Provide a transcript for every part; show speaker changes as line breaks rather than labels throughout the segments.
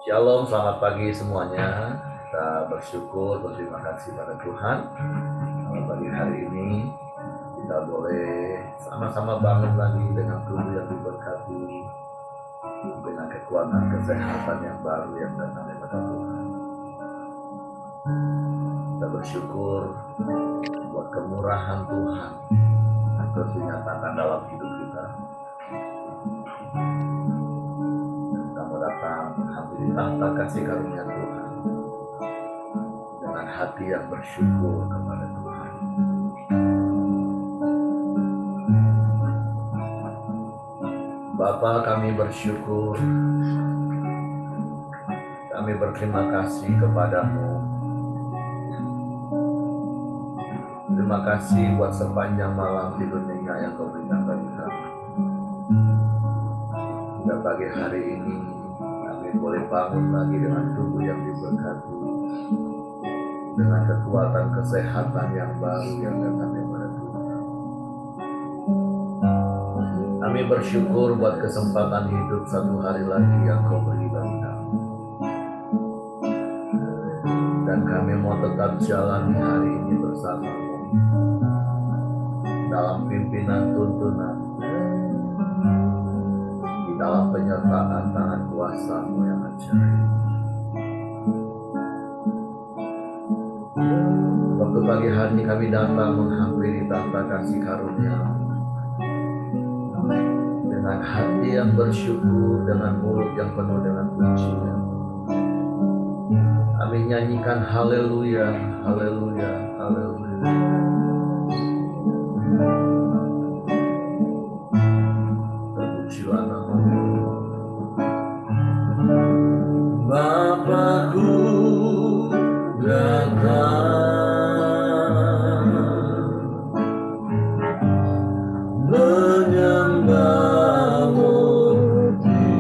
Shalom, selamat pagi semuanya. Kita bersyukur, berterima kasih pada Tuhan. Pada pagi hari ini kita boleh sama-sama bangun lagi dengan tubuh yang diberkati, dengan kekuatan kesehatan yang baru yang datang dari Tuhan. Kita bersyukur buat kemurahan Tuhan yang terus dinyatakan dalam hidup kita. Kita mau datang hampir tahta kasih karunia Tuhan dengan hati yang bersyukur kepada Tuhan. Bapa, kami bersyukur, kami berterima kasih kepadamu. Terima kasih buat sepanjang malam di dunia yang kau berikan bagi kami. Dan pagi hari ini kami boleh bangun lagi dengan tubuh yang diberkati, dengan kekuatan kesehatan yang baru yang datang daripada Tuhan. Kami bersyukur buat kesempatan hidup satu hari lagi yang kau beri bagi kami. Dan kami mau tetap jalani hari ini bersamamu dalam pimpinan tuntunan, di dalam penyertaan tangan kuasa-Mu yang ajaib. Waktu pagi hari ini kami datang menghampiri tahta kasih karunia dengan hati yang bersyukur, dengan mulut yang penuh dengan pujian. Kami nyanyikan haleluya, haleluya, haleluya. Terpujilah nama-Mu. Bapakku datang menyembah-Mu di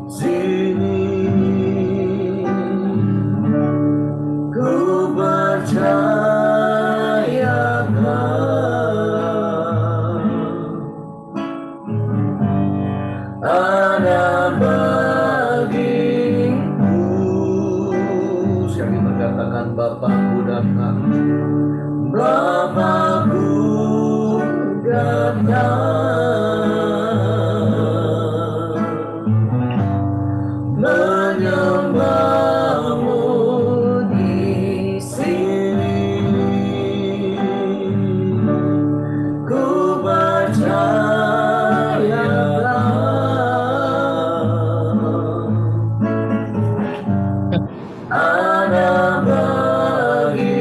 sini. Ku percayakan ada bagiku. Siapa berkatakan Bapakku datang, Bapakku datang menyembah-Mu di sini. Ku percayakan ada bagiku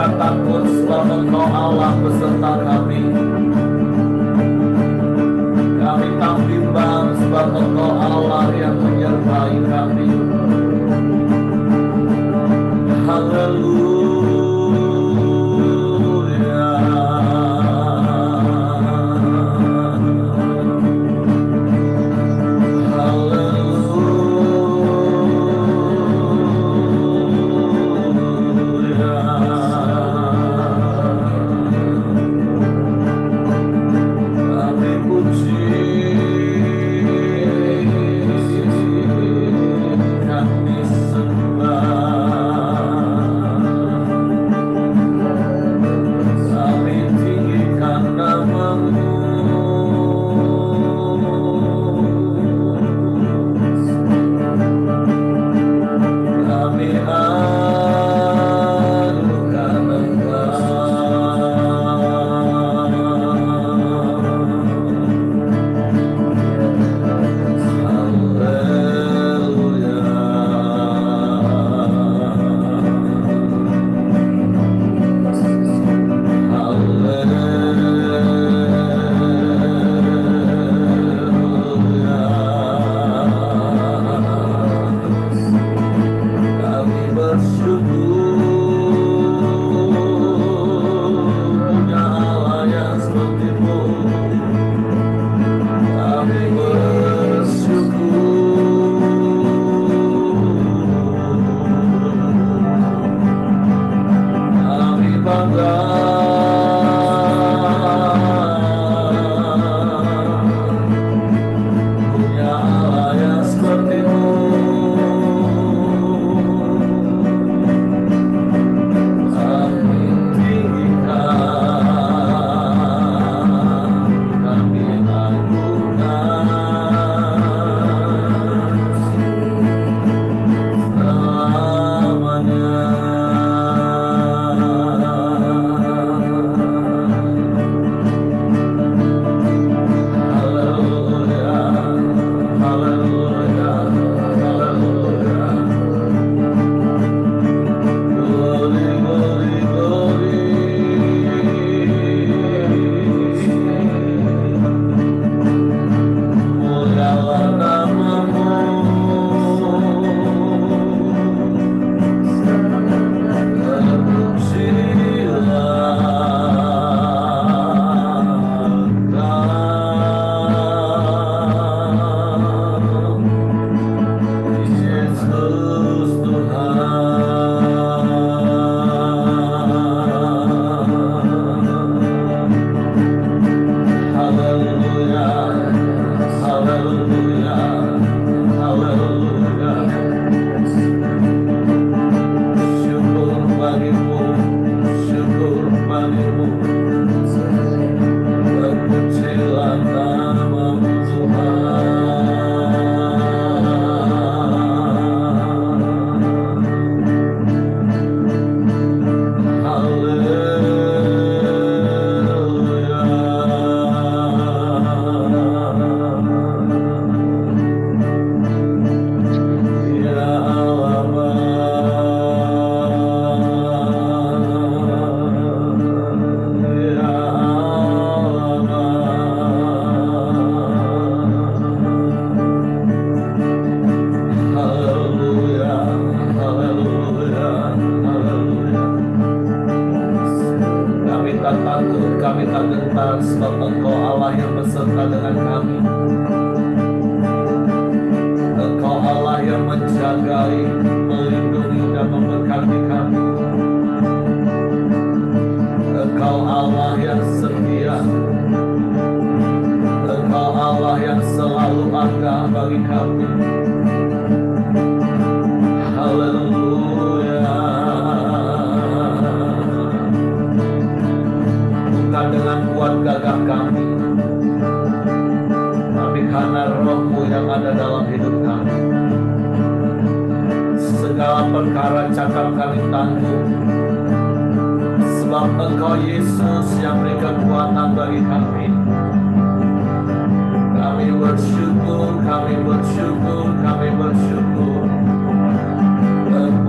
tak takut sebab Engkau Allah beserta kami. Kami tak bimbang sebab Engkau Allah yang menyertai kami. Haleluya.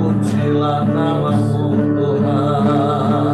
Pujilah nama-Mu Tuhan.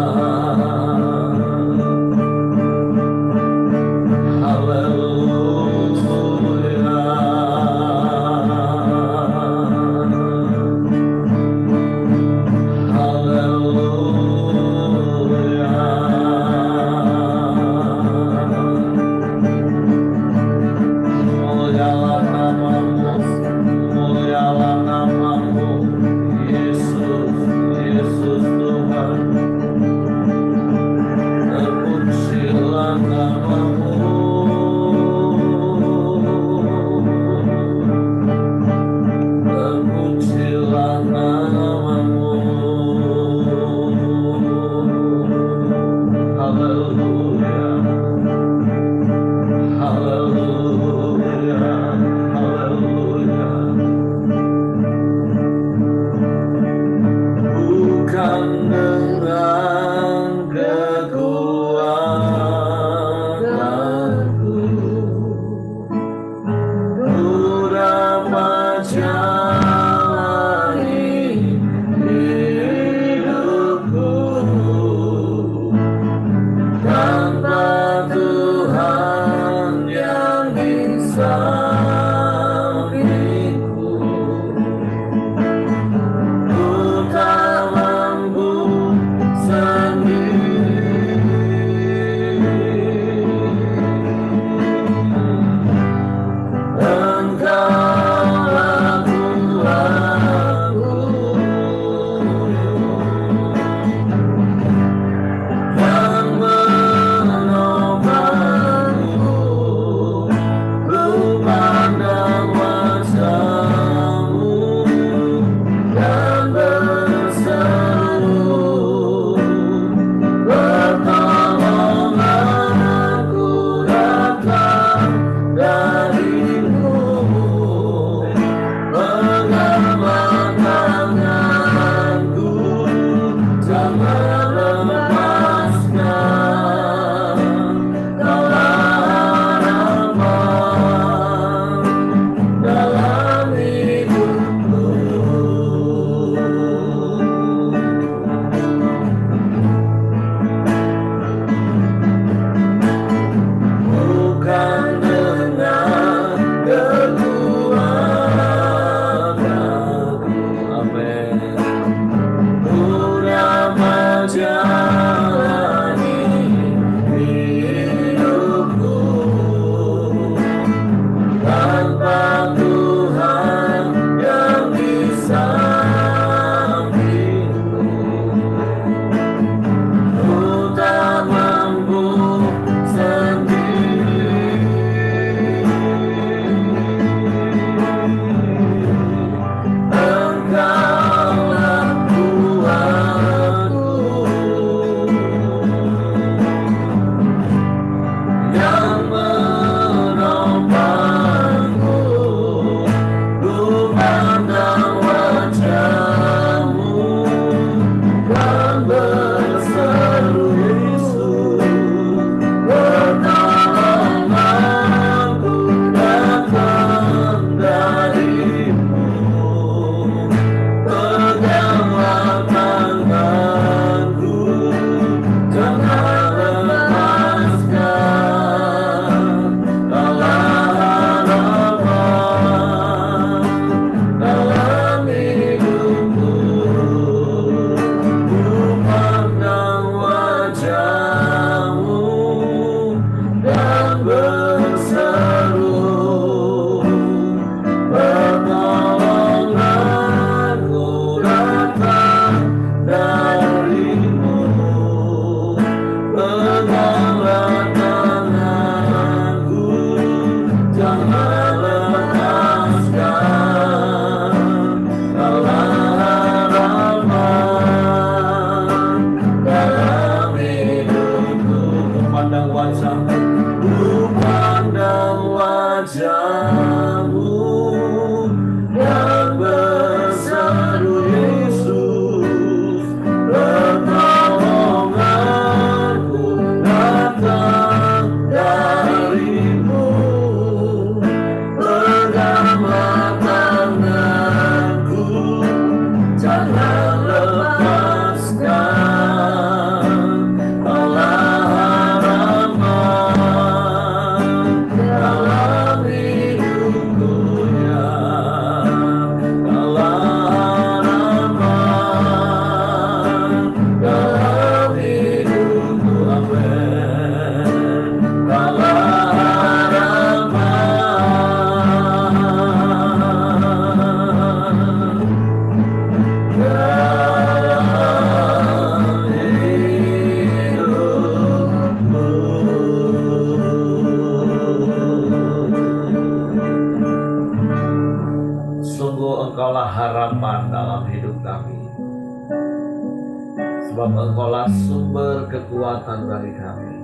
sebab Engkaulah sumber kekuatan bagi kami,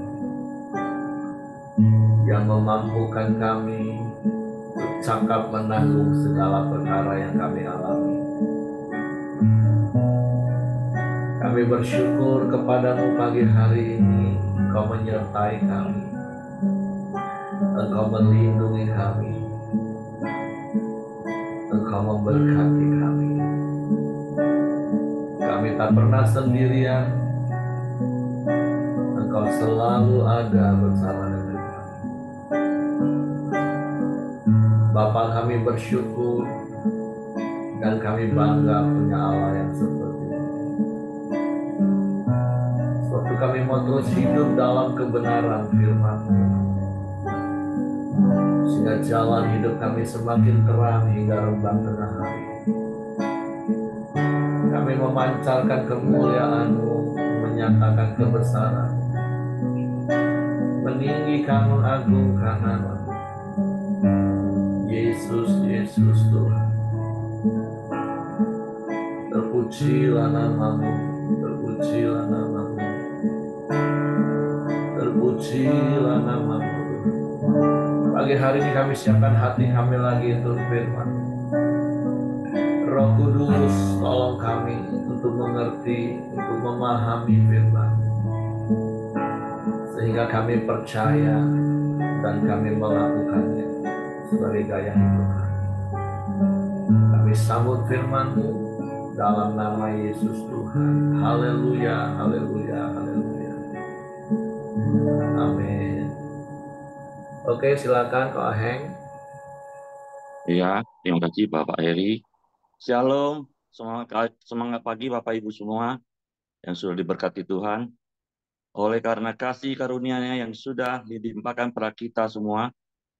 yang memampukan kami untuk cakap menanggung segala perkara yang kami alami. Kami bersyukur kepadamu pagi hari ini, Engkau menyertai kami, Engkau melindungi kami, Engkau memberkati kami. Kami tak pernah sendirian, Engkau selalu ada bersama dengan kami. Bapa, kami bersyukur dan kami bangga punya Allah yang seperti ini. Waktu kami mau terus hidup dalam kebenaran firman-Mu, sehingga jalan hidup kami semakin terang hingga rembang tengah hari. Kami memancarkan kemuliaan-Mu, menyatakan kebesaran, meninggikan, mengagungkan nama-Mu. Yesus, Yesus Tuhan. Terpujilah nama-Mu, terpujilah nama-Mu, terpujilah nama-Mu. Pagi hari ini kami siapkan hati kami lagi untuk firman. Roh Kudus, tolong kami untuk mengerti, untuk memahami firman, sehingga kami percaya dan kami melakukannya sebagai gaya hidup kami. Kami sambut firman-Mu dalam nama Yesus Tuhan. Haleluya, haleluya, haleluya. Amin. Oke, silakan Kak Aheng.
Ya, terima kasih Bapak Heri. Shalom, semangat pagi Bapak Ibu semua yang sudah diberkati Tuhan. Oleh karena kasih karunia-Nya yang sudah dilimpahkan pada kita semua,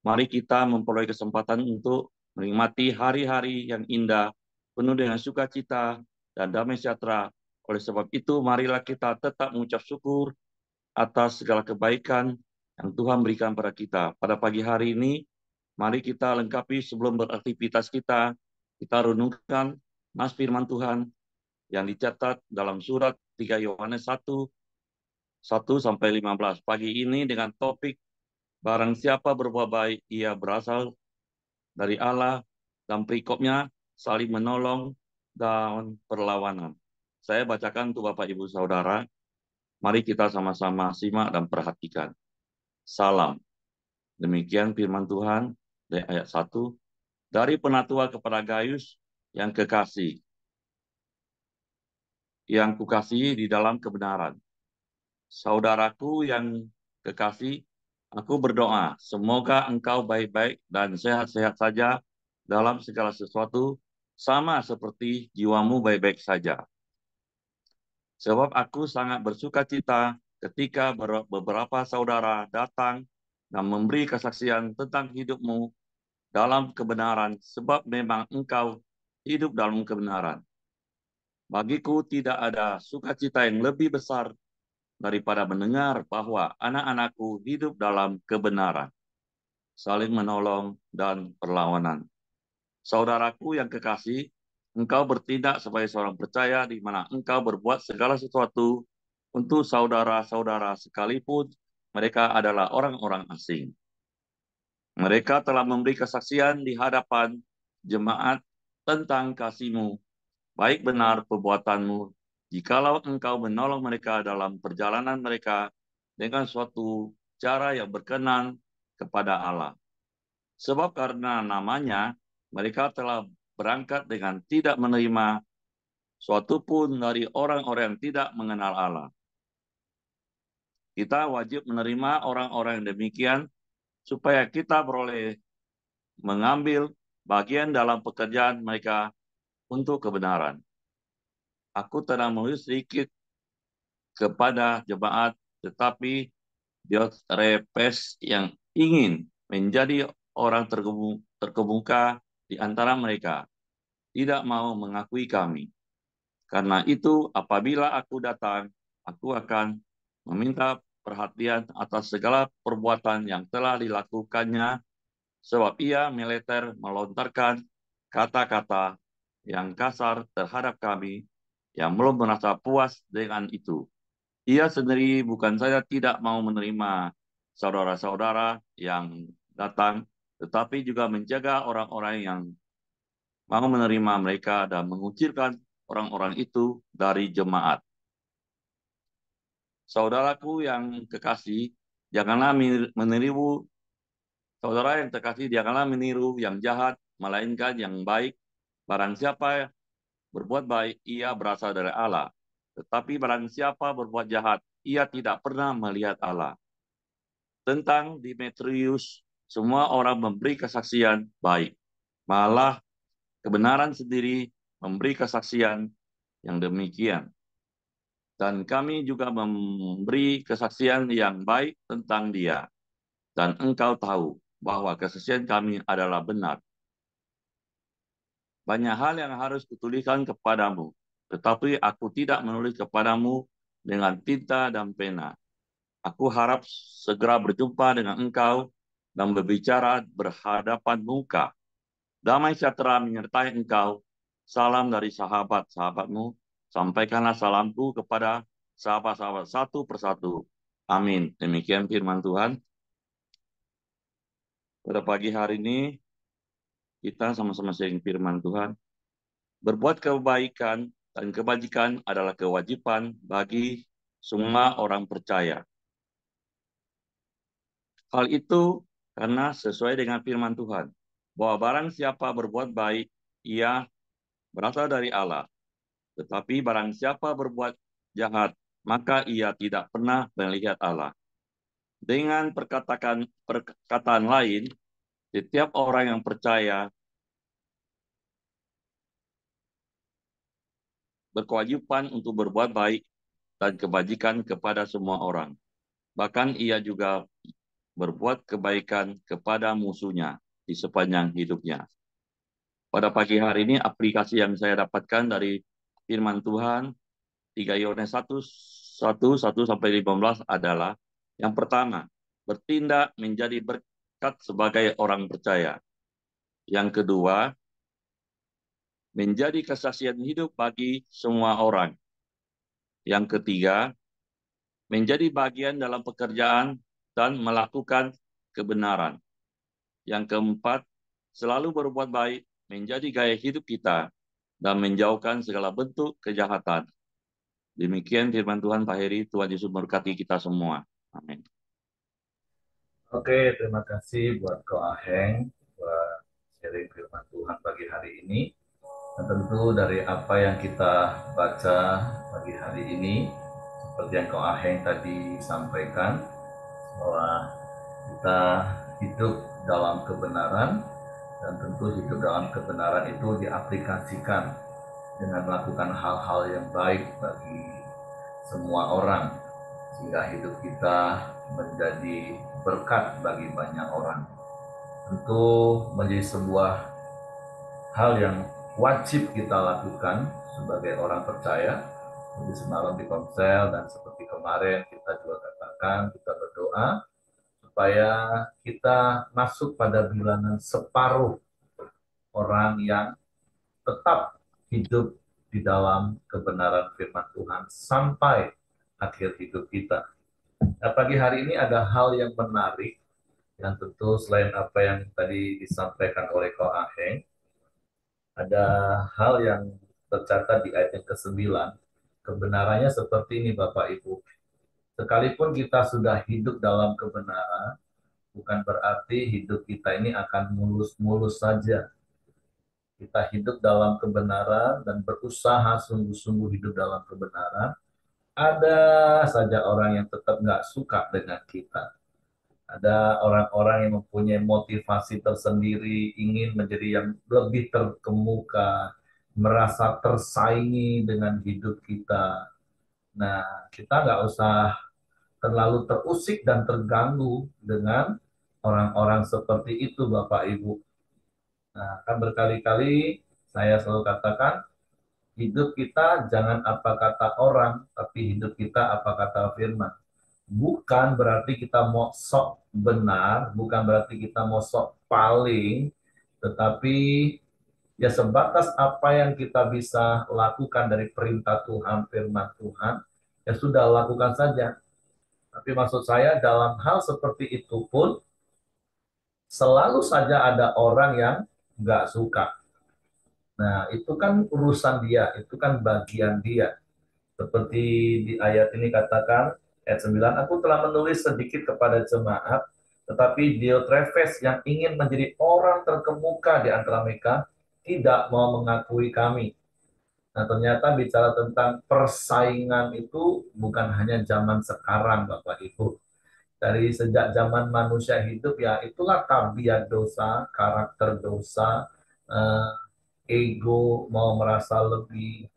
mari kita memperoleh kesempatan untuk menikmati hari-hari yang indah, penuh dengan sukacita dan damai sejahtera. Oleh sebab itu, marilah kita tetap mengucap syukur atas segala kebaikan yang Tuhan berikan pada kita. Pada pagi hari ini, mari kita lengkapi sebelum beraktivitas kita renungkan nas firman Tuhan yang dicatat dalam surat 3 Yohanes 1:1-15. Pagi ini dengan topik, barang siapa berbuat baik, ia berasal dari Allah, dan perikopnya saling menolong dan perlawanan. Saya bacakan untuk Bapak Ibu Saudara. Mari kita sama-sama simak dan perhatikan. Salam. Demikian firman Tuhan dari ayat 1. Dari penatua kepada Gaius yang kekasih, yang kukasihi di dalam kebenaran. Saudaraku yang kekasih, aku berdoa, semoga engkau baik-baik dan sehat-sehat saja dalam segala sesuatu, sama seperti jiwamu baik-baik saja. Sebab aku sangat bersuka cita ketika beberapa saudara datang dan memberi kesaksian tentang hidupmu dalam kebenaran, sebab memang engkau hidup dalam kebenaran. Bagiku tidak ada sukacita yang lebih besar daripada mendengar bahwa anak-anakku hidup dalam kebenaran, saling menolong dan perlawanan. Saudaraku yang kekasih, engkau bertindak sebagai seorang percaya di mana engkau berbuat segala sesuatu untuk saudara-saudara sekalipun mereka adalah orang-orang asing. Mereka telah memberi kesaksian di hadapan jemaat tentang kasih-Mu, baik benar perbuatanmu, jikalau engkau menolong mereka dalam perjalanan mereka dengan suatu cara yang berkenan kepada Allah. Sebab karena namanya, mereka telah berangkat dengan tidak menerima suatu pun dari orang-orang yang tidak mengenal Allah. Kita wajib menerima orang-orang yang demikian, supaya kita beroleh mengambil bagian dalam pekerjaan mereka untuk kebenaran. Aku telah menulis sedikit kepada jemaat, tetapi Diotrepes yang ingin menjadi orang terkemuka di antara mereka tidak mau mengakui kami. Karena itu, apabila aku datang, aku akan meminta perhatian atas segala perbuatan yang telah dilakukannya, sebab ia melontarkan kata-kata yang kasar terhadap kami yang belum merasa puas dengan itu. Ia sendiri bukan saja tidak mau menerima saudara-saudara yang datang, tetapi juga menjaga orang-orang yang mau menerima mereka dan mengucilkan orang-orang itu dari jemaat. Saudaraku yang kekasih, janganlah meniru, saudara yang terkasih, janganlah meniru yang jahat, melainkan yang baik. Barang siapa berbuat baik, ia berasal dari Allah. Tetapi barang siapa berbuat jahat, ia tidak pernah melihat Allah. Tentang Demetrius, semua orang memberi kesaksian baik. Malah kebenaran sendiri memberi kesaksian yang demikian. Dan kami juga memberi kesaksian yang baik tentang dia. Dan engkau tahu bahwa kesaksian kami adalah benar. Banyak hal yang harus kutuliskan kepadamu, tetapi aku tidak menulis kepadamu dengan tinta dan pena. Aku harap segera berjumpa dengan engkau dan berbicara berhadapan muka. Damai sejahtera menyertai engkau. Salam dari sahabat-sahabatmu. Sampaikanlah salamku kepada sahabat-sahabat satu persatu. Amin. Demikian firman Tuhan. Pada pagi hari ini, kita sama-sama sharing firman Tuhan. Berbuat kebaikan dan kebajikan adalah kewajiban bagi semua orang percaya. Hal itu karena sesuai dengan firman Tuhan, bahwa barang siapa berbuat baik, ia berasal dari Allah. Tetapi barang siapa berbuat jahat, maka ia tidak pernah melihat Allah. Dengan perkataan lain, setiap orang yang percaya berkewajiban untuk berbuat baik dan kebajikan kepada semua orang. Bahkan ia juga berbuat kebaikan kepada musuhnya di sepanjang hidupnya. Pada pagi hari ini aplikasi yang saya dapatkan dari firman Tuhan 3 Yohanes 1 sampai 15 adalah yang pertama, bertindak menjadi berkat sebagai orang percaya. Yang kedua, menjadi kesaksian hidup bagi semua orang. Yang ketiga, menjadi bagian dalam pekerjaan dan melakukan kebenaran. Yang keempat, selalu berbuat baik menjadi gaya hidup kita dan menjauhkan segala bentuk kejahatan. Demikian firman Tuhan Pak Heri, Tuhan Yesus memberkati kita semua. Amin.
Oke, terima kasih buat Ko Aheng buat sharing firman Tuhan pagi hari ini. Dan tentu dari apa yang kita baca pagi hari ini, seperti yang Ko Aheng tadi sampaikan, bahwa kita hidup dalam kebenaran, dan tentu hidup dalam kebenaran itu diaplikasikan dengan melakukan hal-hal yang baik bagi semua orang, sehingga hidup kita menjadi berkat bagi banyak orang. Tentu menjadi sebuah hal yang wajib kita lakukan sebagai orang percaya. Jadi semalam di Komsel dan seperti kemarin kita juga katakan, kita berdoa supaya kita masuk pada bilangan separuh orang yang tetap hidup di dalam kebenaran firman Tuhan sampai akhir hidup kita. Nah, pagi hari ini ada hal yang menarik yang tentu selain apa yang tadi disampaikan oleh Ko Aheng, ada hal yang tercatat di ayat yang ke-9. Kebenarannya seperti ini Bapak Ibu. Sekalipun kita sudah hidup dalam kebenaran, bukan berarti hidup kita ini akan mulus-mulus saja. Kita hidup dalam kebenaran dan berusaha sungguh-sungguh hidup dalam kebenaran. Ada saja orang yang tetap nggak suka dengan kita. Ada orang-orang yang mempunyai motivasi tersendiri, ingin menjadi yang lebih terkemuka, merasa tersaingi dengan hidup kita. Nah, kita nggak usah terlalu terusik dan terganggu dengan orang-orang seperti itu, Bapak Ibu. Nah, kan berkali-kali saya selalu katakan, hidup kita jangan apa kata orang, tapi hidup kita apa kata firman. Bukan berarti kita mau sok benar, bukan berarti kita mau sok paling, tetapi Ya sebatas apa yang kita bisa lakukan dari perintah Tuhan, firman Tuhan, ya sudah lakukan saja. Tapi maksud saya dalam hal seperti itu pun selalu saja ada orang yang nggak suka. Nah, itu kan urusan dia, itu kan bagian dia. Seperti di ayat ini katakan, ayat 9, aku telah menulis sedikit kepada jemaat, tetapi Diotrephes yang ingin menjadi orang terkemuka di antara mereka, tidak mau mengakui kami. Nah, ternyata bicara tentang persaingan itu bukan hanya zaman sekarang, Bapak Ibu. Dari sejak zaman manusia hidup, ya itulah tabiat dosa, karakter dosa, eh, ego, mau merasa lebih.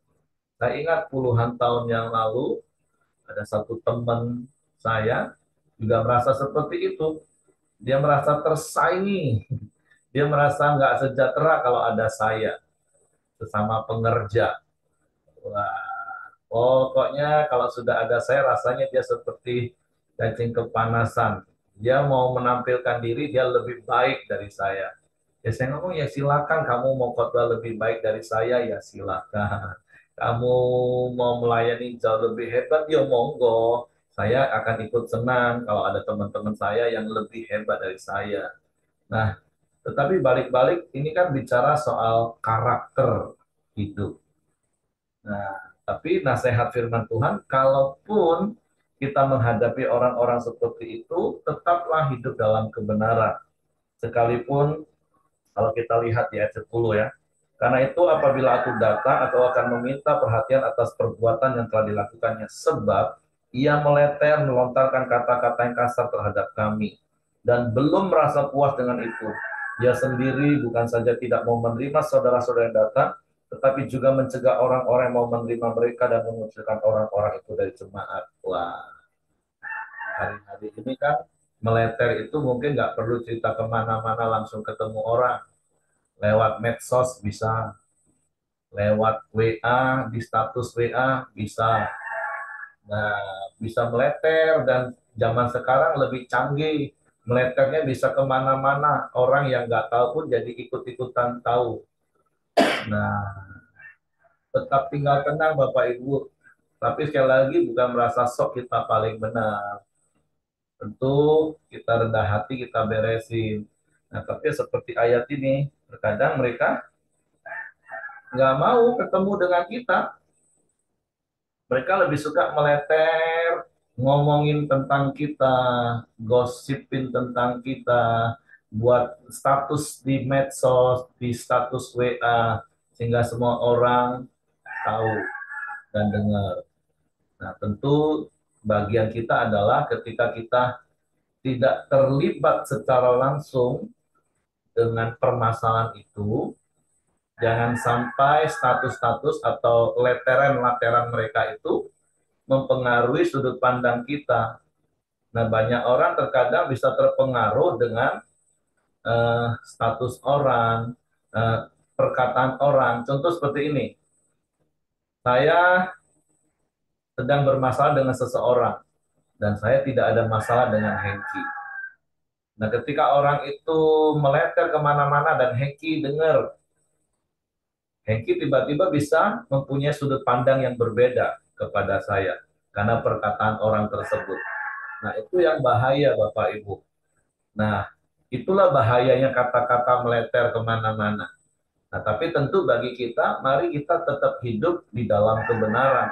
Saya ingat puluhan tahun yang lalu, ada satu teman saya juga merasa seperti itu. Dia merasa tersaingi. Dia merasa nggak sejahtera kalau ada saya, sesama pengerja. Wah, pokoknya kalau sudah ada saya, rasanya dia seperti cacing kepanasan. Dia mau menampilkan diri, dia lebih baik dari saya. Ya saya ngomong, ya silakan kamu mau khotbah lebih baik dari saya, ya silakan. Kamu mau melayani jauh lebih hebat, ya monggo. Saya akan ikut senang kalau ada teman-teman saya yang lebih hebat dari saya. Nah, tetapi balik-balik ini kan bicara soal karakter hidup. Nah, tapi nasihat firman Tuhan, kalaupun kita menghadapi orang-orang seperti itu, tetaplah hidup dalam kebenaran. Sekalipun kalau kita lihat di ayat 10 ya. Karena itu apabila aku datang atau akan meminta perhatian atas perbuatan yang telah dilakukannya. Sebab ia meleter melontarkan kata-kata yang kasar terhadap kami. Dan belum merasa puas dengan itu. Ia sendiri bukan saja tidak mau menerima saudara-saudara yang datang, tetapi juga mencegah orang-orang yang mau menerima mereka dan mengucilkan orang-orang itu dari jemaat. Wah, hari-hari ini kan meleter itu mungkin nggak perlu cerita kemana-mana, langsung ketemu orang lewat medsos bisa, lewat WA, di status WA bisa. Nah, bisa meleter dan zaman sekarang lebih canggih. Meleternya bisa kemana-mana. Orang yang nggak tahu pun jadi ikut-ikutan tahu. Nah, tetap tinggal tenang Bapak Ibu. Tapi sekali lagi bukan merasa sok kita paling benar. Tentu kita rendah hati, kita beresin. Nah, tapi seperti ayat ini, terkadang mereka nggak mau ketemu dengan kita. Mereka lebih suka meleter, ngomongin tentang kita, gosipin tentang kita, buat status di medsos, di status WA, sehingga semua orang tahu dan dengar. Nah, tentu bagian kita adalah ketika kita tidak terlibat secara langsung dengan permasalahan itu, jangan sampai status-status atau leteran-leteran mereka itu mempengaruhi sudut pandang kita. Nah, banyak orang terkadang bisa terpengaruh dengan status orang, eh, perkataan orang. Contoh seperti ini, saya sedang bermasalah dengan seseorang, dan saya tidak ada masalah dengan Hengki. Nah, ketika orang itu meleter kemana-mana dan Hengki dengar, Hengki tiba-tiba bisa mempunyai sudut pandang yang berbeda kepada saya karena perkataan orang tersebut. Nah, itu yang bahaya Bapak Ibu. Nah, itulah bahayanya kata-kata meleter kemana-mana. Nah, tapi tentu bagi kita, mari kita tetap hidup di dalam kebenaran.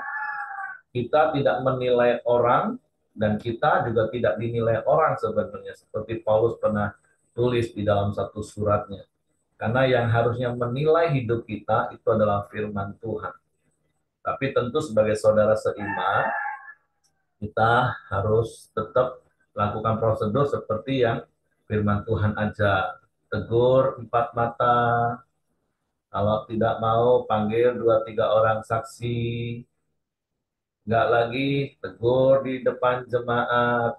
Kita tidak menilai orang, dan kita juga tidak dinilai orang sebenarnya. Seperti Paulus pernah tulis di dalam satu suratnya. Karena yang harusnya menilai hidup kita itu adalah firman Tuhan. Tapi tentu sebagai saudara seiman, kita harus tetap lakukan prosedur seperti yang firman Tuhan ajar. Tegur empat mata, kalau tidak mau panggil dua tiga orang saksi, nggak lagi tegur di depan jemaat.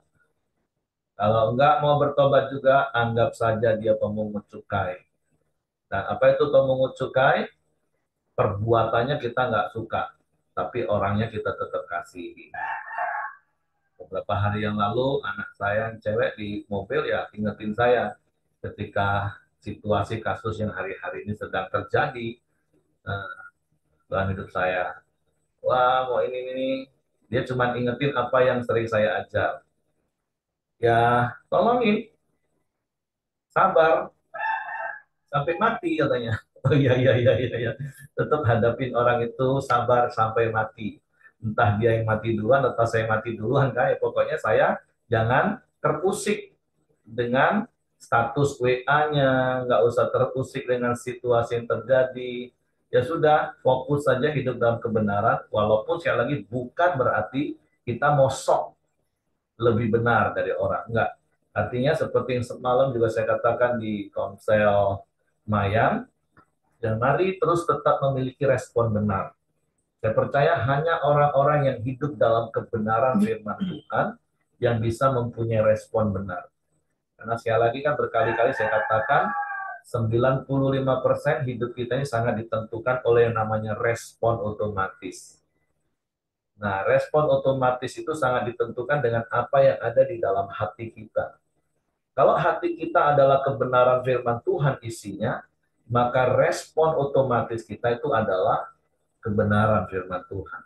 Kalau nggak mau bertobat juga, anggap saja dia pemungut cukai. Dan apa itu pemungut cukai? Perbuatannya kita nggak suka, tapi orangnya kita tetap kasih. Beberapa hari yang lalu, anak saya yang cewek di mobil ya ingetin saya ketika situasi kasus yang hari-hari ini sedang terjadi eh, dalam hidup saya. Wah, mau ini. Dia cuma ingetin apa yang sering saya ajar. Ya, tolongin, sabar, sampai mati katanya. Oh iya, iya, iya, iya, iya. Tetap hadapin orang itu sabar sampai mati. Entah dia yang mati duluan atau saya mati duluan, kayak pokoknya saya jangan terusik dengan status WA-nya, nggak usah terusik dengan situasi yang terjadi. Ya sudah, fokus saja hidup dalam kebenaran, walaupun sekali lagi bukan berarti kita mau sok lebih benar dari orang. Enggak. Artinya seperti yang semalam juga saya katakan di Komsel Mayan, dan mari terus tetap memiliki respon benar. Saya percaya hanya orang-orang yang hidup dalam kebenaran firman Tuhan yang bisa mempunyai respon benar. Karena sekali lagi kan berkali-kali saya katakan 95% hidup kita ini sangat ditentukan oleh yang namanya respon otomatis. Nah, respon otomatis itu sangat ditentukan dengan apa yang ada di dalam hati kita. Kalau hati kita adalah kebenaran firman Tuhan isinya, maka respon otomatis kita itu adalah kebenaran firman Tuhan.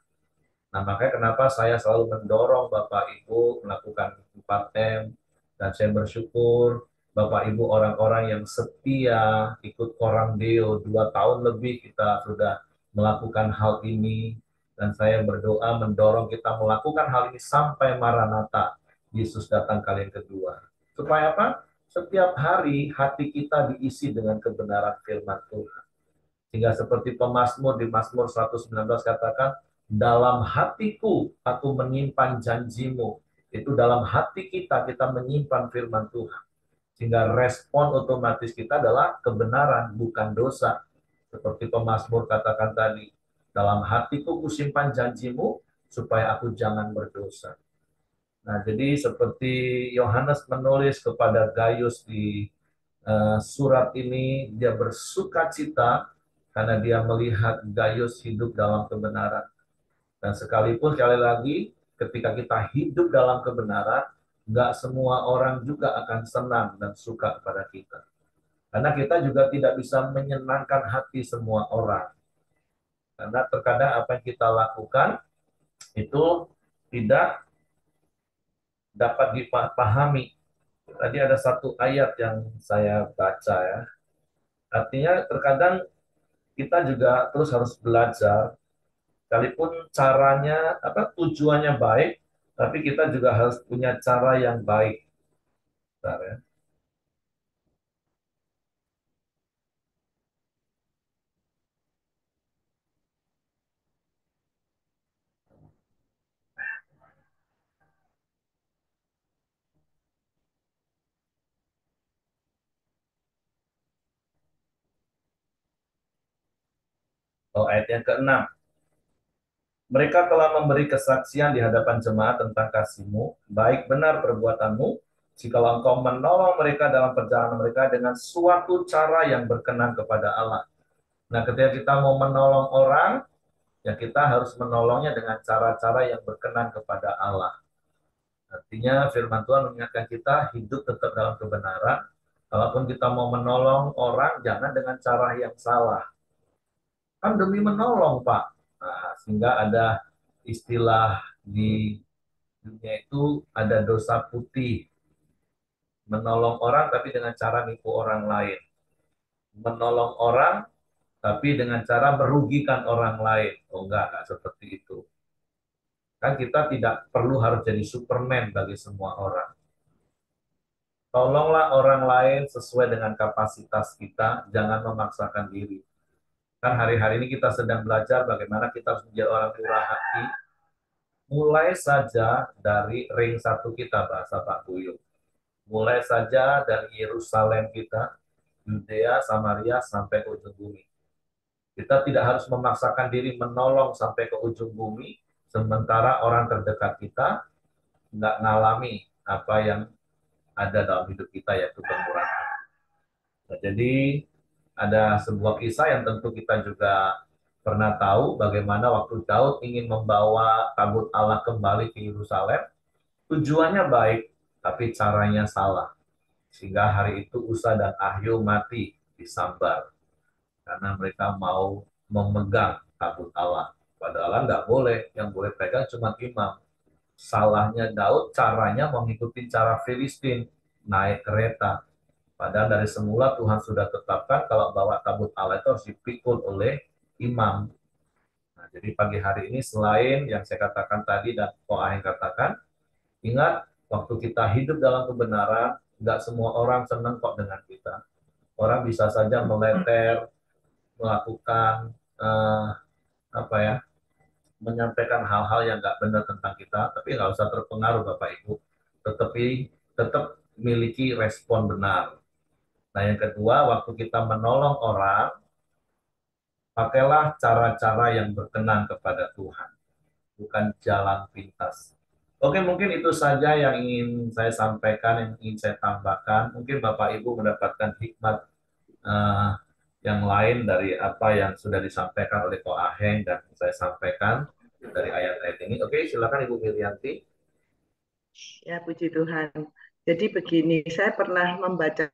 Nah, makanya kenapa saya selalu mendorong Bapak Ibu melakukan 4M, dan saya bersyukur Bapak Ibu orang-orang yang setia ikut Koram Deo 2 tahun lebih kita sudah melakukan hal ini, dan saya berdoa mendorong kita melakukan hal ini sampai Maranatha, Yesus datang kali yang kedua. Supaya apa? Setiap hari hati kita diisi dengan kebenaran firman Tuhan. Sehingga seperti pemazmur di Mazmur 119 katakan, dalam hatiku aku menyimpan janjimu. Itu dalam hati kita, kita menyimpan firman Tuhan. Sehingga respon otomatis kita adalah kebenaran, bukan dosa. Seperti pemazmur katakan tadi, dalam hatiku kusimpan janjimu, supaya aku jangan berdosa. Nah, jadi seperti Yohanes menulis kepada Gaius di surat ini, dia bersuka cita karena dia melihat Gaius hidup dalam kebenaran. Dan sekalipun sekali lagi, ketika kita hidup dalam kebenaran, nggak semua orang juga akan senang dan suka kepada kita. Karena kita juga tidak bisa menyenangkan hati semua orang. Karena terkadang apa yang kita lakukan itu tidak dapat dipahami. Tadi ada satu ayat yang saya baca ya. Artinya terkadang kita juga terus harus belajar, sekalipun caranya tujuannya baik, tapi kita juga harus punya cara yang baik. Bentar, ya. Oh, ayat yang ke-6. Mereka telah memberi kesaksian di hadapan jemaat tentang kasih-Mu, baik benar perbuatan-Mu, jikalau Engkau menolong mereka dalam perjalanan mereka dengan suatu cara yang berkenan kepada Allah. Nah, ketika kita mau menolong orang, ya kita harus menolongnya dengan cara-cara yang berkenan kepada Allah. Artinya firman Tuhan mengingatkan kita hidup tetap dalam kebenaran. Kalaupun kita mau menolong orang, jangan dengan cara yang salah. Kan demi menolong, Pak. Nah, sehingga ada istilah di dunia itu ada dosa putih. Menolong orang tapi dengan cara nipu orang lain. Menolong orang tapi dengan cara merugikan orang lain. Oh enggak seperti itu. Kan kita tidak perlu harus jadi Superman bagi semua orang. Tolonglah orang lain sesuai dengan kapasitas kita, jangan memaksakan diri. Kan hari-hari ini kita sedang belajar bagaimana kita harus menjadi orang murah hati, mulai saja dari ring satu kita, bahasa Pak Buyung. Mulai saja dari Yerusalem kita, Yudea, Samaria, sampai ke ujung bumi. Kita tidak harus memaksakan diri menolong sampai ke ujung bumi, sementara orang terdekat kita nggak ngalami apa yang ada dalam hidup kita, yaitu kemurahan. Nah, jadi ada sebuah kisah yang tentu kita juga pernah tahu bagaimana waktu Daud ingin membawa tabut Allah kembali ke Yerusalem. Tujuannya baik, tapi caranya salah. Sehingga hari itu Usa dan Ahio mati disambar karena mereka mau memegang tabut Allah. Padahal nggak boleh, yang boleh pegang cuma imam. Salahnya Daud caranya mengikuti cara Filistin, naik kereta. Padahal dari semula Tuhan sudah tetapkan kalau bawa tabut Allah itu harus dipikul oleh imam. Nah, jadi pagi hari ini selain yang saya katakan tadi dan Koah yang katakan, ingat waktu kita hidup dalam kebenaran, nggak semua orang senang kok dengan kita. Orang bisa saja meleter, melakukan apa ya, menyampaikan hal-hal yang nggak benar tentang kita, tapi nggak usah terpengaruh Bapak Ibu. Tetapi tetap miliki respon benar. Nah, yang kedua, waktu kita menolong orang, pakailah cara-cara yang berkenan kepada Tuhan, bukan jalan pintas. Oke, mungkin itu saja yang ingin saya sampaikan, yang ingin saya tambahkan. Mungkin Bapak Ibu mendapatkan hikmat eh, yang lain dari apa yang sudah disampaikan oleh Ko Aheng dan saya sampaikan dari ayat-ayat ini. Oke, silakan Ibu Milianti.
Ya, puji Tuhan. Jadi begini, saya pernah membaca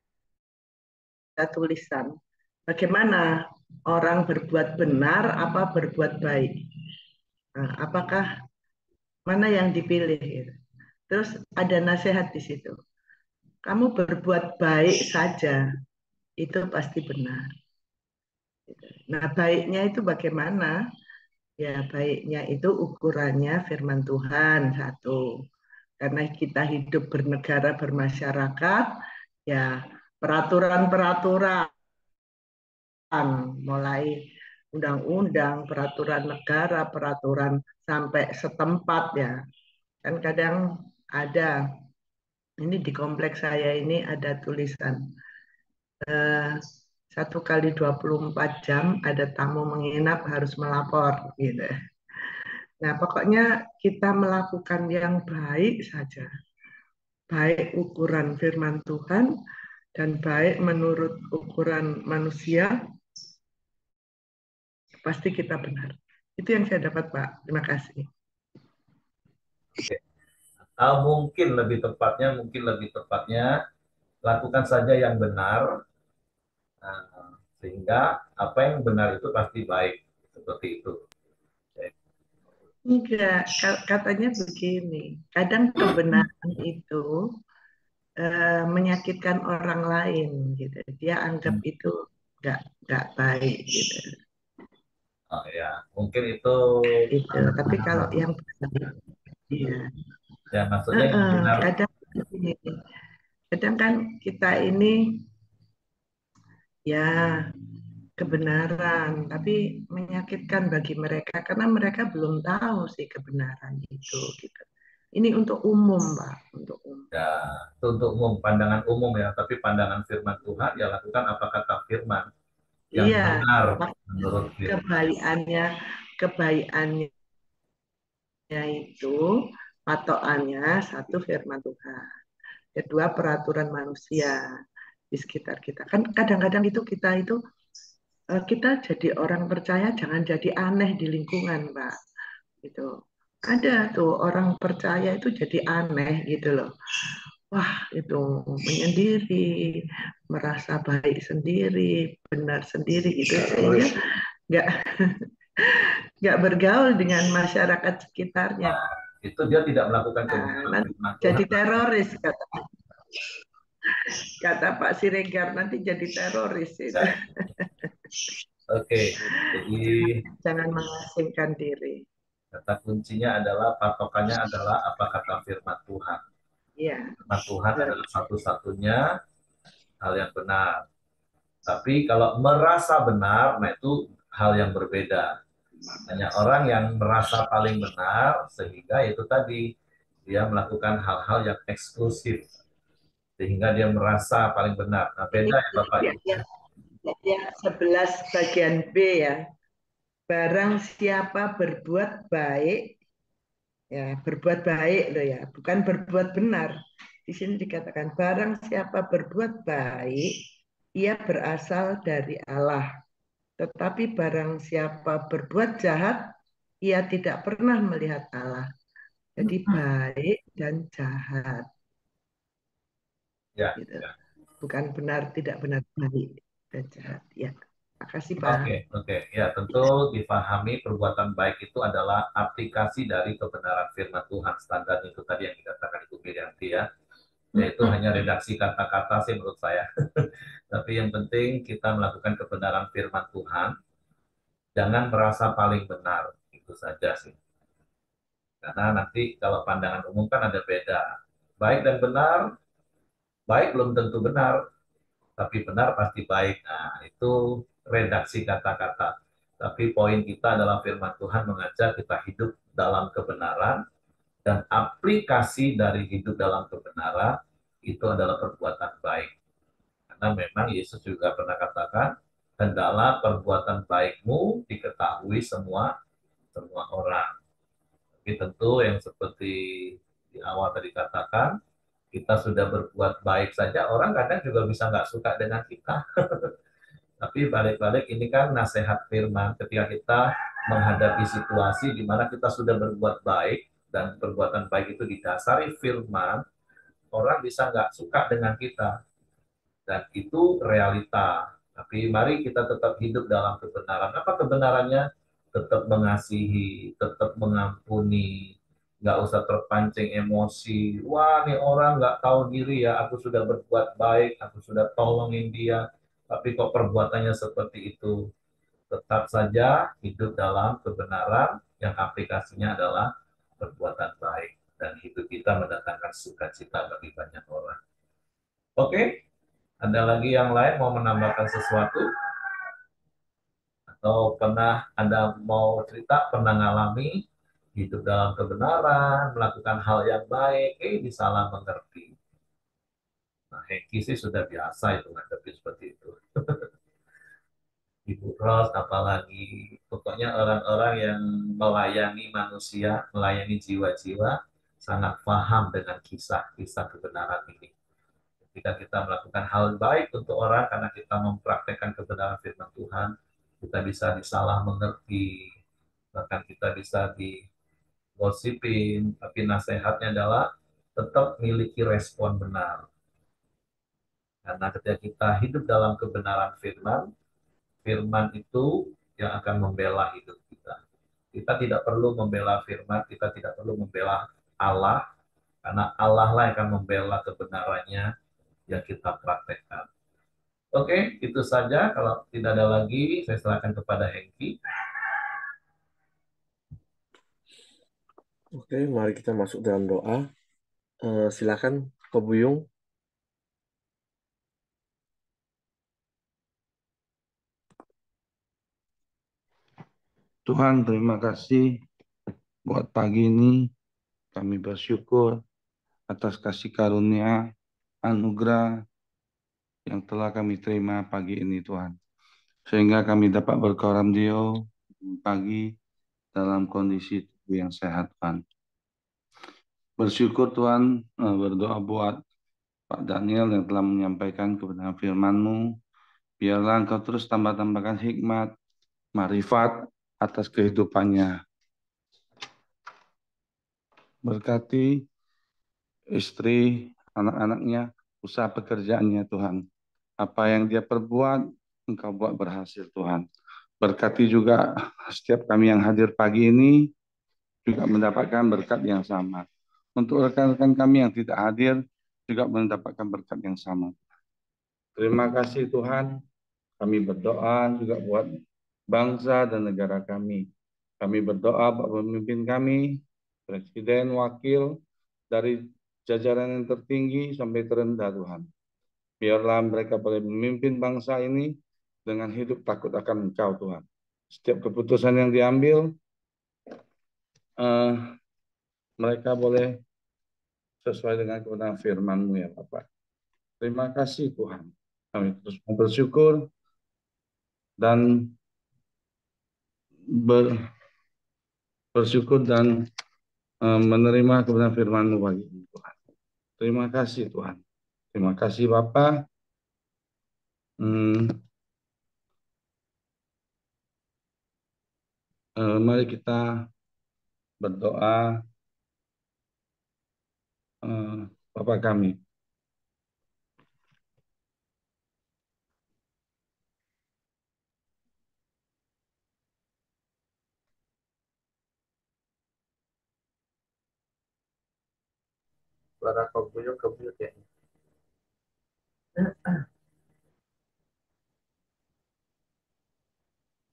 tulisan, bagaimana orang berbuat benar apa berbuat baik. Nah, apakah mana yang dipilih? Gitu. Terus ada nasihat di situ. Kamu berbuat baik saja, itu pasti benar. Nah, baiknya itu bagaimana? Ya, baiknya itu ukurannya firman Tuhan, satu. Karena kita hidup bernegara, bermasyarakat, ya peraturan-peraturan, mulai undang-undang, peraturan negara, peraturan sampai setempat ya. Kan kadang ada, ini di kompleks saya ini ada tulisan, 1 kali 24 jam ada tamu menginap harus melapor gitu. Nah, pokoknya kita melakukan yang baik saja. Baik ukuran firman Tuhan dan baik menurut ukuran manusia, pasti kita benar. Itu yang saya dapat, Pak. Terima kasih.
Oke. Mungkin lebih tepatnya, lakukan saja yang benar, sehingga apa yang benar itu pasti baik. Seperti itu.
Enggak, katanya begini. Kadang kebenaran itu menyakitkan orang lain, gitu. Dia anggap itu nggak baik, gitu.
Oh ya, mungkin itu.
Gitu. Tapi kalau yang baik, ya.
Ya, maksudnya yang benar.
Kadang kan kita ini ya kebenaran, tapi menyakitkan bagi mereka karena mereka belum tahu sih kebenaran itu. Gitu. Ini untuk umum, Pak, untuk umum.
Ya, itu untuk umum, pandangan umum ya. Tapi pandangan firman Tuhan, ya lakukan apa kata firman yang
Iya,
benar menurut firman.
kebaikannya itu patokannya satu firman Tuhan, kedua peraturan manusia di sekitar kita. Kan kadang-kadang itu kita jadi orang percaya jangan jadi aneh di lingkungan, Pak. Gitu. Ada tuh orang percaya itu jadi aneh gitu loh. Wah, itu menyendiri, merasa baik sendiri, benar sendiri gitu. Sehingga nggak nggak bergaul dengan masyarakat sekitarnya.
Nah, itu dia tidak melakukan kebenaran
Nah,
firman
jadi
Tuhan.
teroris kata Pak Siregar, nanti jadi teroris itu.
Oke, jadi
Jangan mengasingkan diri.
kata kuncinya adalah, patokannya adalah apa kata firman Tuhan.
Iya.
Firman Tuhan adalah satu-satunya hal yang benar. Tapi kalau merasa benar, nah itu hal yang berbeda. Hanya orang yang merasa paling benar, sehingga itu tadi, dia melakukan hal-hal yang eksklusif. Sehingga dia merasa paling benar. Nah,
Ini
beda ya Bapak Ibu.
yang 11 bagian B ya. Barang siapa berbuat baik, ya berbuat baik loh ya, bukan berbuat benar. Di sini dikatakan barang siapa berbuat baik, ia berasal dari Allah. Tetapi barang siapa berbuat jahat, ia tidak pernah melihat Allah. Jadi baik dan jahat.
Ya,
Gitu.
ya.
bukan benar tidak benar baik dan jahat. Ya, makasih Pak.
Oke, oke. Ya, tentu dipahami perbuatan baik itu adalah aplikasi dari kebenaran firman Tuhan. Standar itu tadi yang dikatakan Ibu Mirianti ya. Yaitu hanya redaksi kata-kata sih menurut saya. Tapi yang penting kita melakukan kebenaran firman Tuhan. Jangan merasa paling benar. Itu saja sih. Karena nanti kalau pandangan umum kan ada beda. Baik dan benar, baik belum tentu benar, tapi benar pasti baik. Nah, itu redaksi kata-kata. Tapi poin kita adalah firman Tuhan mengajak kita hidup dalam kebenaran dan aplikasi dari hidup dalam kebenaran itu adalah perbuatan baik. Karena memang Yesus juga pernah katakan, hendaklah perbuatan baikmu diketahui semua orang. Tapi tentu yang seperti di awal tadi katakan, kita sudah berbuat baik saja, orang kadang juga bisa nggak suka dengan kita. Tapi balik-balik ini kan nasihat firman ketika kita menghadapi situasi di mana kita sudah berbuat baik dan perbuatan baik itu didasari firman, orang bisa nggak suka dengan kita dan itu realita. Tapi mari kita tetap hidup dalam kebenaran. Apa kebenarannya? Tetap mengasihi, tetap mengampuni, nggak usah terpancing emosi. Wah, nih orang nggak tahu diri ya. Aku sudah berbuat baik, aku sudah tolongin dia, tapi kok perbuatannya seperti itu. Tetap saja hidup dalam kebenaran yang aplikasinya adalah perbuatan baik dan hidup kita mendatangkan sukacita bagi banyak orang. Oke, ada lagi yang lain mau menambahkan sesuatu? Atau pernah Anda mau cerita, pernah ngalami hidup dalam kebenaran, melakukan hal yang baik, disalah mengerti. Nah, Hengki sih sudah biasa itu ngadepi seperti itu. Ibu Ros, apalagi pokoknya orang-orang yang melayani manusia, melayani jiwa-jiwa, sangat paham dengan kisah-kisah kebenaran ini. Ketika kita melakukan hal baik untuk orang karena kita mempraktekkan kebenaran firman Tuhan, kita bisa disalah mengerti, bahkan kita bisa digosipin, tapi nasihatnya adalah tetap miliki respon benar. Karena ketika kita hidup dalam kebenaran firman, firman itu yang akan membela hidup kita. Kita tidak perlu membela firman, kita tidak perlu membela Allah, karena Allah lah yang akan membela kebenarannya yang kita praktekkan. Oke, itu saja. Kalau tidak ada lagi, saya serahkan kepada Hengki.
Oke, mari kita masuk dalam doa. Silakan, Pak Buyung.
Tuhan, terima kasih buat pagi ini. Kami bersyukur atas kasih karunia, anugerah yang telah kami terima pagi ini, Tuhan. Sehingga kami dapat berkoram Dio pagi dalam kondisi tubuh yang sehat, Tuhan. Bersyukur Tuhan, berdoa buat Pak Daniel yang telah menyampaikan kebenaran firman-Mu. Biarlah Engkau terus tambah-tambahkan hikmat, marifat atas kehidupannya. Berkati istri, anak-anaknya, usaha pekerjaannya Tuhan. Apa yang dia perbuat, Engkau buat berhasil Tuhan. Berkati juga setiap kami yang hadir pagi ini juga mendapatkan berkat yang sama. Untuk rekan-rekan kami yang tidak hadir juga mendapatkan berkat yang sama. Terima kasih Tuhan. Kami berdoa juga buat bangsa dan negara kami. Kami berdoa buat pemimpin kami, presiden, wakil, dari jajaran yang tertinggi sampai terendah Tuhan. Biarlah mereka boleh memimpin bangsa ini dengan hidup takut akan Engkau Tuhan. Setiap keputusan yang diambil, mereka boleh sesuai dengan kebenaran firman-Mu ya Bapak. Terima kasih Tuhan. Kami terus bersyukur dan bersyukur dan menerima kebenaran firman-Mu bagi Tuhan. Terima kasih Tuhan. Terima kasih Bapak. Mari kita berdoa. Bapa kami,
saudara kebuyut ya.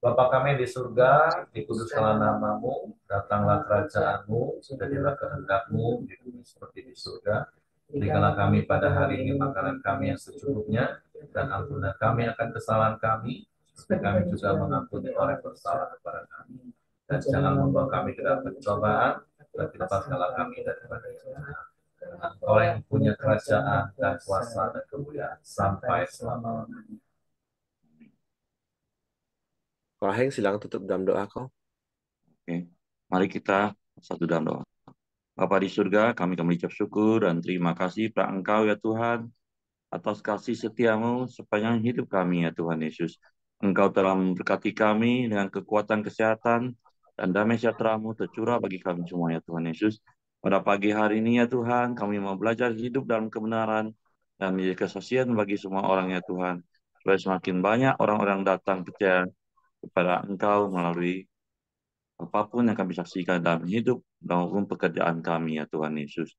Bapa kami di surga, dikuduskanlah namamu, datanglah kerajaanmu, jadilah kehendak-mu di bumi seperti di surga. Berikanlah kami pada hari ini makanan kami yang secukupnya, dan ampunilah kami akan kesalahan kami, supaya kami juga mengampuni orang yang bersalah kepada kami. Dan jangan membawa kami ke dalam pencobaan, tetapi lepaskanlah kami daripada yang jahat. Engkau yang punya kerajaan dan kuasa dan kemuliaan sampai selama-lamanya.
Kalau Heng, silakan tutup dalam doa kau.
Oke, mari kita satu dalam doa. Bapa di surga, kami mengucap syukur dan terima kasih pada Engkau ya Tuhan, atas kasih setiamu sepanjang hidup kami ya Tuhan Yesus. Engkau telah memberkati kami dengan kekuatan kesehatan dan damai sejahtera-Mu tercurah bagi kami semua ya Tuhan Yesus. Pada pagi hari ini ya Tuhan, kami mau belajar hidup dalam kebenaran dan menjadi kesaksian bagi semua orang ya Tuhan. Supaya semakin banyak orang-orang datang percaya kepada Engkau melalui apapun yang kami saksikan dalam hidup maupun pekerjaan kami ya Tuhan Yesus.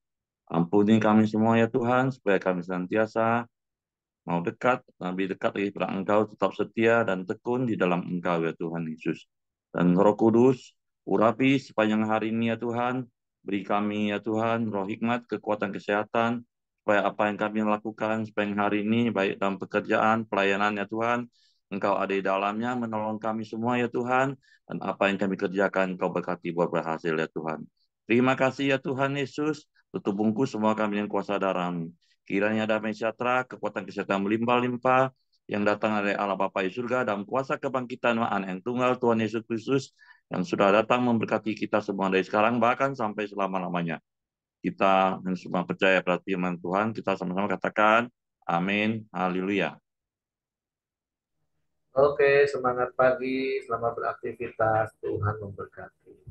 Ampuni kami semua ya Tuhan, supaya kami senantiasa mau dekat, lebih dekat lagi pada Engkau, tetap setia dan tekun di dalam Engkau ya Tuhan Yesus. Dan Roh Kudus, urapi sepanjang hari ini ya Tuhan, beri kami ya Tuhan, roh hikmat, kekuatan kesehatan, supaya apa yang kami lakukan sepanjang hari ini, baik dalam pekerjaan, pelayanan ya Tuhan, Engkau ada di dalamnya, menolong kami semua ya Tuhan, dan apa yang kami kerjakan, Engkau berkati buat berhasil ya Tuhan. Terima kasih ya Tuhan Yesus, tutup bungkus semua kami yang kuasa darah-Mu. Kiranya damai sejahtera, kekuatan kesehatan melimpah-limpah, yang datang dari Allah Bapa di surga, dalam kuasa kebangkitan Anak yang tunggal Tuhan Yesus Kristus, yang sudah datang memberkati kita semua dari sekarang, bahkan sampai selama-lamanya. Kita yang semua percaya pada firman Tuhan, kita sama-sama katakan, amin, haleluya.
Oke, semangat pagi, selamat beraktivitas, Tuhan memberkati.